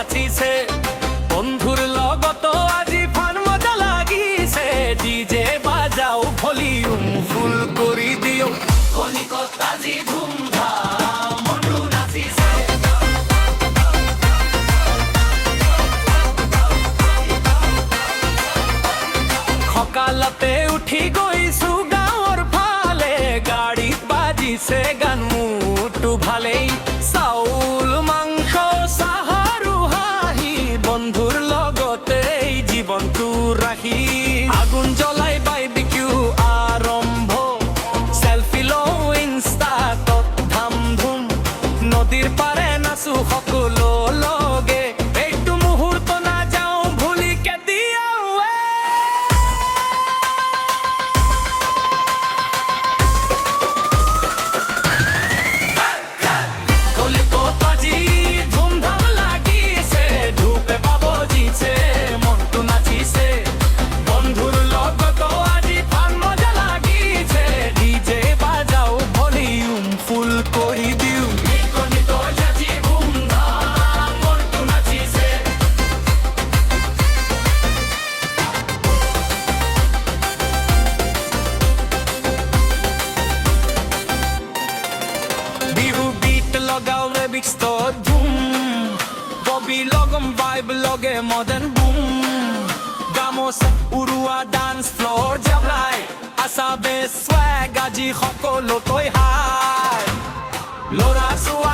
নাচিছে বন্ধুর লগত আজি ফান মজা লাগিছে ডিজে বাজাও ভলিউম ফুল কৰি দিও কলিকতা আজি ধুমধাম মনটো নাচিছে সকালতে উঠি গৈছো গাঁৱৰ ফালে গাড়ীত বাজিছে গান মুটো ভালেই চাউল মাংস চাহাৰু হাঁহি বন্ধুৰ লগতে জীৱনটো ৰাখি আগুন জ্বলাই বাইবিকিউ আৰম্ভ চেলফি লওঁ ইনষ্টাত ধাম ধুম নদীৰ পাৰে নাচো সকলো লগে এইটো মুহূৰ্ত নাযাওঁ ভুলি কেতিয়াও কলিকতাজি ধুমধাম লাগিছে ধূপে বাবজিছে মনটো নাচিছে বন্ধুৰ লগত আজি ফান মজা লাগিছে ডিজে বাজাও ভলিউম ফুল কৰি দিও কলিকতাজি ধুমধাম মনটো নাচিছে বিহু বিট লগাও রেমিক্স তো ধুম ববি লগম ভাইব লগে মডার্ন বুম গামোচা উৰুৱা ডান্স ফ্লোৰ জাবলাই আছাবে স্ৱাগ আজি সকলোকৈ হাই ল'ৰা ছোৱালী